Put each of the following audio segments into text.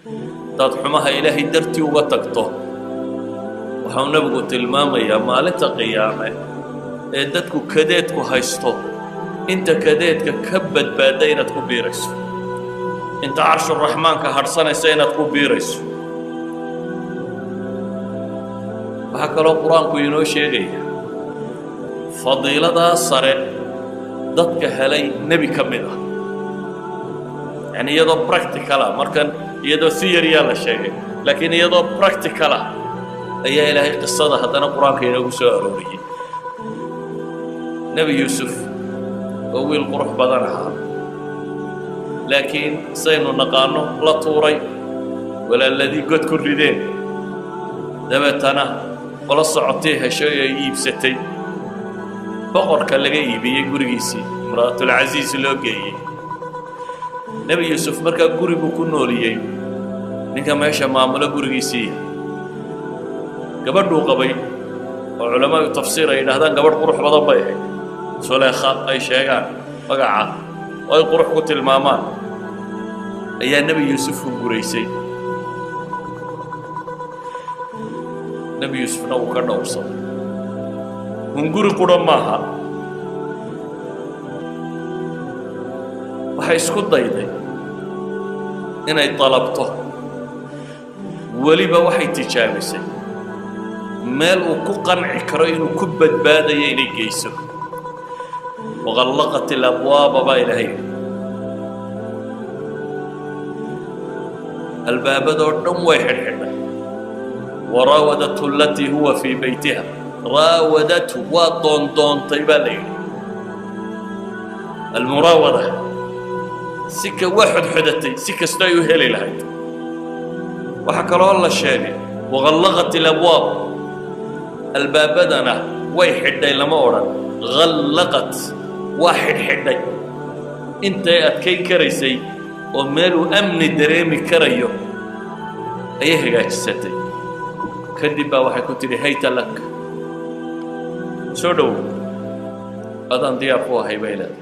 dad xumaha ilaahay dartii uga tagto waxaa nabigu tilmaamayaa maalinta qiyaame ee dadku kadeedku haysto inta kadeedka ka badbaada inaad ku biirayso inta carshu raxmaanka hadhsanaysa inaad ku biirayso waxaa kaloo qur-aanku inoo sheegaya fadiiladaa sare dadka helay nebi ka mid ah yani iyadoo practical ah markan iyadoo theory-yaa la sheegay laakiin iyadoo practical ah ayaa ilaahay qisada haddana qur-aanka inoogu soo arooriyey nebi yuusuf oo wiil qurux badan ahaa laakiin saynu naqaano la tuuray walaaladii god ku rideen dabeetana qola socotay heshay ay iibsatay boqorka laga iibiyey gurigiisii imra'atulcasiis loo geeyey nebi yuusuf markaa guriguu ku nooliyey ninka meesha maamulo gurigiisii gabadhuu qabay oo culamaadu tafsiir ay yidhaahdaan gabadh qurux badan bay ahayd suleekha ay sheegaan magaca oo ay qurux ku tilmaamaan ayaa nebi yuusuf u guraysay nebi yuusufna uu ka dhowrsaday hunguri qudha maaha waxay isku dayday inay dalabto weliba waxay tijaabisay meel uu ku qanci karo inuu ku badbaadayo inay geyso waqallaqat alabwaaba baa ilaahay albaabadoo dhan way xidhxidhay waraawadatu alatii huwa fii baytiha raawadatu waa doondoontay baa la yidhi almuraawada sika waa xodxodatay si kastoo ay u heli lahayd waxaa kaloo la sheegay waqallaqat alabwaab albaabadana way xidhay lama odhan qallaqat waa xidhxidhay intay adkayn karaysay oo meeluu amni dareemi karayo ayay hagaajisatay kadib baa waxay ku tidhi hayta lak soo dhow adaan diyaar ku ahay bay leedahay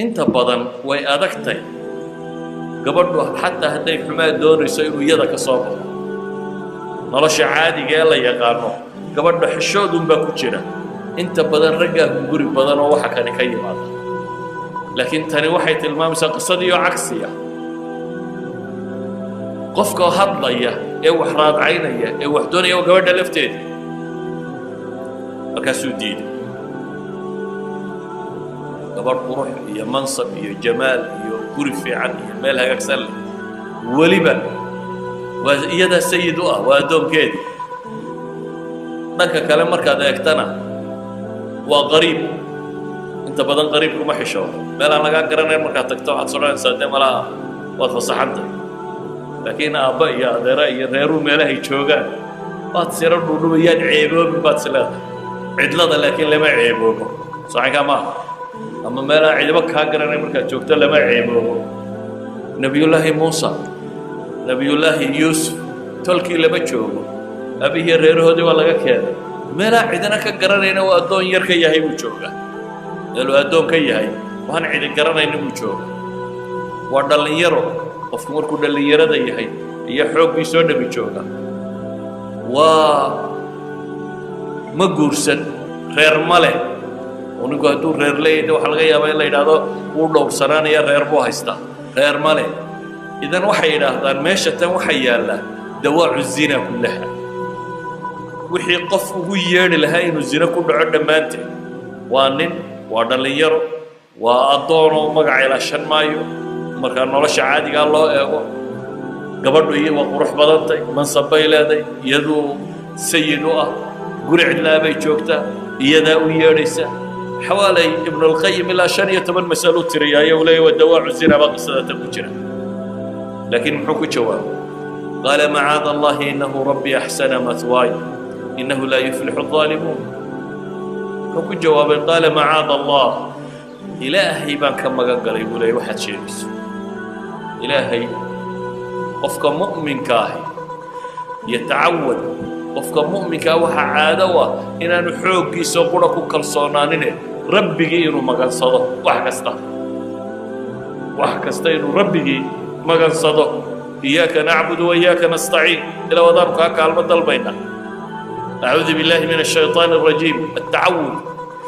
inta badan way adagtay gabadhu xataa hadday xumaa doonayso inuu iyada ka soo baxo nolosha caadiga ee la yaqaano gabadha xishoodunbaa ku jira inta badan raggaa hunguri badan oo waxa kani ka yimaada laakiin tani waxay tilmaamaysaa qisadiioo cagsi ah qofka hadlaya ee wax raadcaynaya ee wax doonaya oo gabadha lafteeda markaasuu diiday gabadh qurux iyo mansab iyo jamaal iyo guri fiican iyo meel hagaagsan leh weliba waa iyadaa sayid u ah waa addoonkeedii dhanka kale markaad eegtana waa qariib inta badan qariibkuma xisho meel aan lagaa garanayn markaad tagto waxaad sodhanaysaa dee malaha waad fasaxantay laakiin aabba iyo adeera iyo reeruu meelahay joogaan waad siro dhudhubayaan ceeboobin baad isleedahay cidlada laakiin lama ceeboobo saxinkaa maaha ama meelaan cidibo kaa garanayn markaad joogto lama ceeboobo nebiyullaahi muusa nebiyullaahi yuusuf tolkii lama joogo abihiyo reerahoodii waa laga keenay meelaan cidina ka garanayna waa addoon yar ka yahay buu joogaa meeluu addoon ka yahay waan cidi garanayna buu jooga waa dhallinyaro qofku markuu dhallinyarada yahay iyo xooggii soo dhabi jooga waa ma guursan reer ma leh oo ninku hadduu reer leeyahay waxaa laga yaabaa in la yidhaahdo wuu dhowrsanaanaya reer buu haystaa reer ma leh idan waxay yidhaahdaan meesha tan waxaa yaalla dawaacu zina kullaha wixii qof ugu yeedhi lahaa inuu zino ku dhaco dhammaanteed waa nin waa dhallinyaro waa addoon oo magaca ilaashan maayo markaa nolosha caadigaa loo eego gabadhu iyo waa qurux badantay mansab bay leeday iyaduu sayid u ah guri cidlaa bay joogtaa iyadaa u yeedhaysa xawaalay ibnulqayim ilaa 15 masalo tiriyaayo uu leeyahay dawaacu zina baa qisadatan ku jira laakiin muxuu ku jawaabay qaala macaada allahi innahu rabbi axsana mathwaaya innahu laa yuflixu الظaalimuun muxuu ku jawaabay qaala macaada allah ilaahay baan ka magan galay buu leeyahay waxaad sheegayso ilaahay qofka mu'minka ahi yatacawad qofka mu'minka waxaa caado u ah inaanu xooggiisa qura ku kalsoonaanine rabbigii inuu magansado wax kasta inuu rabbigii magansado إياك نعبد وإياك نستعين إلى وضعك كلمة البينة أعوذ بالله من الشيطان الرجيم التعوذ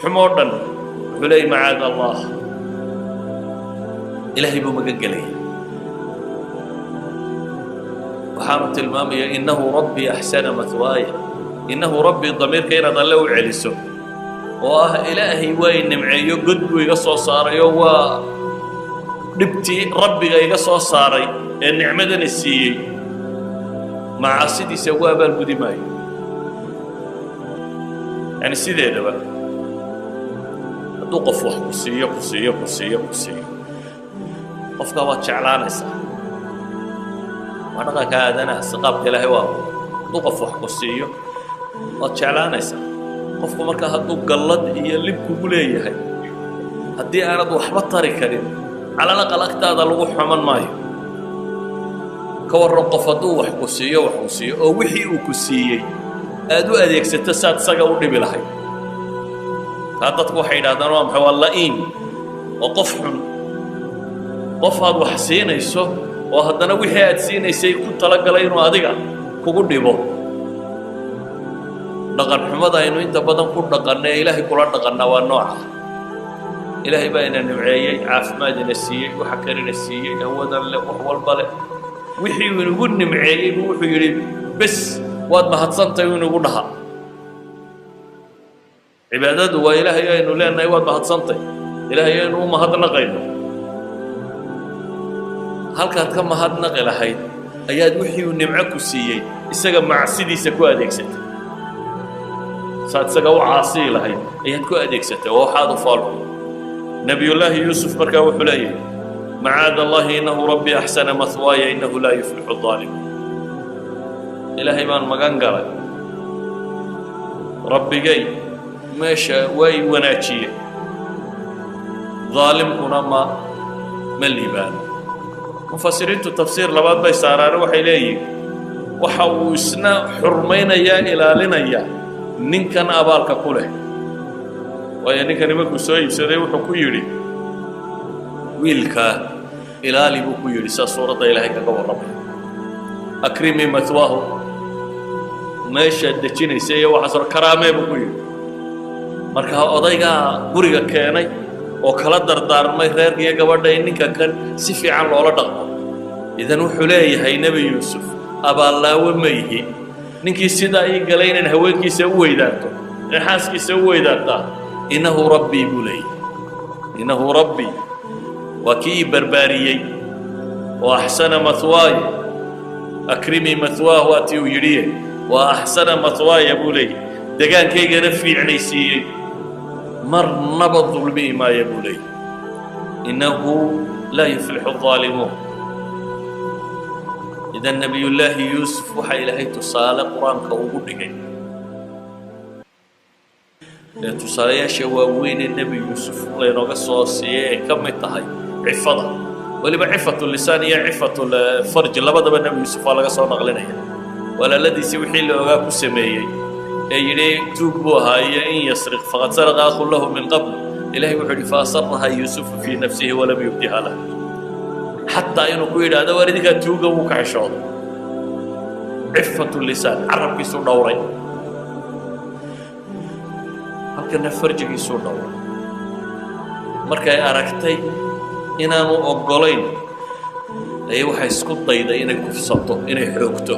حمودا حلي معاذ الله إلهي بمقلقلي وحارة المامية إنه ربي أحسن مثواي إنه ربي الضمير كينا ضلوا علسه إلهي وين نمعيه قد ويقصوا صاري نبتي ربي يقصوا صاري النعمة نسيي مع سيدي سواب البدماي يعني سيدي هذا بقى دوقف واحد كرسيه قفك واد شعلانيسا وانا كاد انا سقابك الهي واو دوقف واحد كرسيه واد شعلانيسا قفك marka haduu galad iyo lib kugu leeyahay hadii aanad waxba tari karin على الأقل أكتاد لغو حمان مايو كورو قفدو وحكسيو أو وحي وكسيي أدو أديك ستسات ساقا ودي بلحي هذا تكو حيدا دانوام حوالائين وقفحن قفهاد وحسين يسو وهدنا وحي أدسين يسي كنت لقلين وادقا كوكو ديبو دقان حمدا إنو انت بدن كو دقان إلهي كلان دقان والنوعة إلهي بأينا نوعيي عافماد نسيي وحكري نسيي أودا وحوى البلد وحي ونقول نمعيي وحي يريد بس واد ما هتصنطي ونقولها عبادته وإلهي أنه لأنه واد ما هتصنطي إلهي أنه ما هدنا غيره هل كانت كما هدنا غير حيث أياد وحي ونمعكو سيي إساقا مع سيدي سكو أديك ستة ساد ساقا عاصي لهي أياد كو أديك ستة وحاض فالو نبي الله يوسف مركا وحليه معاذ الله إنه ربي أحسن مثواي إنه لا يفلح الظالم إلهي بان مغانقرا ربي جاي ماشا واي وناتشي ظالم كنا ما مليبان مفسرين تفسير لبعض بيسارار وحي ليه وحوسنا حرمين يا إلى لنا يا ننكن أبالك كله ويعني كان يمكن سوي بسرعة وحكويري ويلكا إلالي بكويري سورة إلهي كقول ربي أكرمي مثواه ماشى الدجيني سيا وحصر كرامة بكويري مركها أضيقا بريقا كياني وكلا دردار ما يغير قبرنا إنك كان سفي عن الله دقم إذا نحليه هاي نبي يوسف أبا الله وميه نكي سيداي قلين هواكي سوي ذاته نحاسكي سوي ذاته إنه ربي بولي إنه ربي وكي برباريي وأحسن مثواي أكرمي مثواه وأتي ويريه وأحسن مثواي بولي دقان كي نفي عنيسي مر نبض ظلمي ما يبولي إنه لا يفلح الظالمون إذا النبي الله يوسف وحي لهي تصالى قرآن كوبودك tusaalayyaasha waaweyn ee nebi yuusuf laynooga soo siiyey ka mid tahay cifada weliba cifatu lisaan iyo cifatu farji labadaba nebi yuusuf waa laga soo naqlinaya walaaladiisii wixii la ogaa ku sameeyey ee yidhi tuug buu ahaa iyo in yasriq faqad saraqa akhun lahu min qabl ilaahay wuxuu yidhi faasaraha yuusufu fii nafsihi walam yubdiha lahu xataa inuu ku yidhaahdo waar idinkaa tuuga wuu ka xishooday cifatu lisaan carabkiisu dhowray halkana farjigiisu dhowray markay aragtay inaanu ogolayn ay waxay isku dayday inay kufsato inay xoogto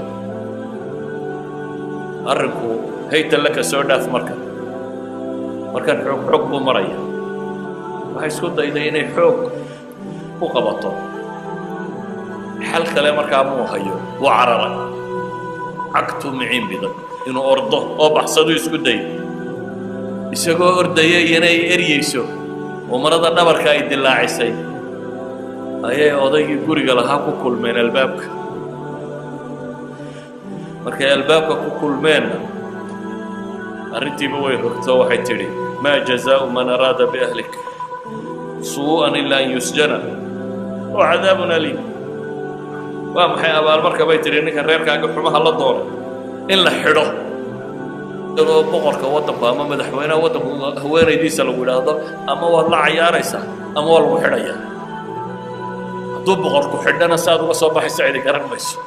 arrinku hayta laka soo dhaaf markaan xoog buu maraya waxay isku dayday inay xoog u qabato xal kale markaa muu hayo wuu cararay cagtu miciin biday inuu ordo oo baxsadu isku day isagoo ordaya iyana ay eryayso oo marada dhabarka ay dilaacisay ayay odaygii guriga lahaa ku kulmeen albaabka markay albaabka ku kulmeenna arrintiiba way rogto waxay tidhi maa jazaau man araada biahlik suu'an ilaa an yusjana wa cadaabun aliim waa maxay abaalmarka bay tidhi ninkan reerkaaga xumaha la doona in la xidho oo boqorka waddanka ama madaxweynaha waddanka haweenaydiisa lagu yidhaahdo ama waad la cayaaraysaa ama waa lagu xidhayaa hadduu boqorku xidhana saad uga soo baxaysa cidi garan mayso